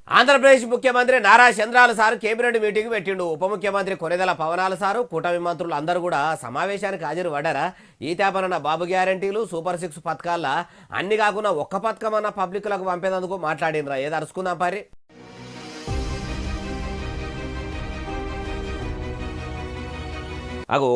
ఆంధ్రప్రదేశ్ ముఖ్యమంత్రి Nara Chandrababu sir cabinet meeting పెట్టిండు. ఉప ముఖ్యమంత్రి కొనిదెల పవనాల సారు కూటమి మంత్రులు అందరూ కూడా సమావేశానికి హాజరు పడ్డారా? ఈ తేపనన్న బాబు గ్యారంటీలు సూపర్ 6 పథకాల అన్ని కాకుండా ఒక్క పథకం అన్న పబ్లిక్లకు పంపేందుకు మాట్లాడినరా? ఏది అరుచుకుందాం పారి.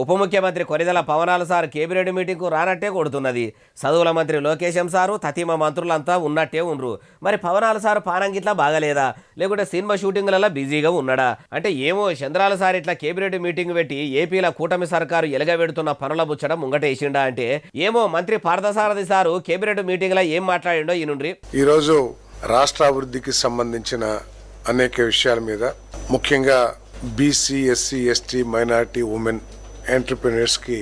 ఉప ముఖ్యమంత్రి కొనిదెల పవనాల సార్ కేబినెట్ మీటింగ్కు రానట్టే కొడుతున్నది. చదువుల మంత్రి లోకేశం సారు తతిమ మంత్రులంతా ఉన్నట్టే ఉండ్రు. మరి పవనాల సారు పానంగిట్లా బాగలేదా, లేకుంటే సినిమా షూటింగ్లలో బిజీగా ఉన్నాడా? అంటే ఏమో చంద్రాల సార్ ఇట్లా కేబినెట్ మీటింగ్ పెట్టి ఏపీల కూటమి సర్కారు ఎలగబెడుతున్న పనుల ముచ్చడం ముంగటేసిండా అంటే ఏమో. మంత్రి పార్థసారథి సారు కేబినెట్ మీటింగ్ లో ఏం మాట్లాడిండో ఈనుండ్రి. ఈరోజు రాష్ట్ర అభివృద్ధికి సంబంధించిన అనేక విషయాల మీద, ముఖ్యంగా BC, SC, ST, minority, women entrepreneurs కి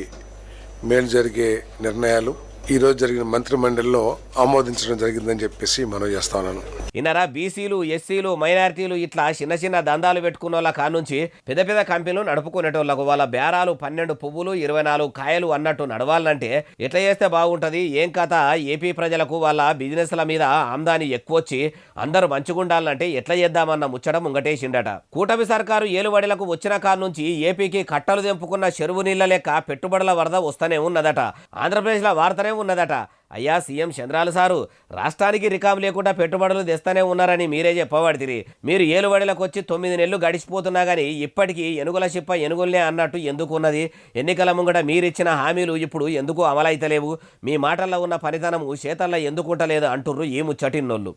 మేలు జరిగే నిర్ణయాలు ఈరోజు జరిగిన మంత్రి మండలిలో ఆమోదించడం జరిగిందని చెప్పేసి మనం చేస్తా ఉన్నాను. ఇన్నరా బీసీలు, ఎస్సీలు, మైనారిటీలు ఇట్లా చిన్న చిన్న దందాలు పెట్టుకున్న వాళ్ళ కానుంచి పెద్ద పెద్ద కంపెనీలు నడుపుకునేటోళ్ళకు వాళ్ళ బేరాలు 12 పువ్వులు 24 కాయలు అన్నట్టు నడవాలంటే ఎట్లా చేస్తే బాగుంటుంది? ఏం కథ? ఏపీ ప్రజలకు వాళ్ళ బిజినెస్ల మీద ఆమ్దాని ఎక్కువచ్చి అందరూ మంచిగుండాలంటే ఎట్లా చేద్దామన్న ముచ్చడం ముంగటేసిండట. కూటమి సర్కారు ఏలుబడిలకు వచ్చిన కాడ నుంచి ఏపీకి కట్టలు తెంపుకున్న చెరువు నీళ్ల లెక్క పెట్టుబడుల వరద వస్తూనే ఉన్నదట. ఆంధ్రప్రదేశ్లో వార్తనే ఉన్నదట. అయ్యా సీఎం చంద్రాల సారు, రాష్ట్రానికి రికాం లేకుండా పెట్టుబడులు తెస్తానే ఉన్నారని మీరే చెప్పబడితిరి. మీరు ఏలుబడిలకు వచ్చి 9 నెలలు గడిచిపోతున్నా కానీ ఇప్పటికీ ఎనుగుల చిప్ప ఎనుగులనే అన్నట్టు ఎందుకున్నది? ఎన్నికల ముంగట మీరిచ్చిన హామీలు ఇప్పుడు ఎందుకు అమలైతలేవు? మీ మాటల్లో ఉన్న పనితనము చేతల్లో ఎందుకుంటలేదు అంటుర్రు ఈ ముచ్చటిన్నోళ్ళు.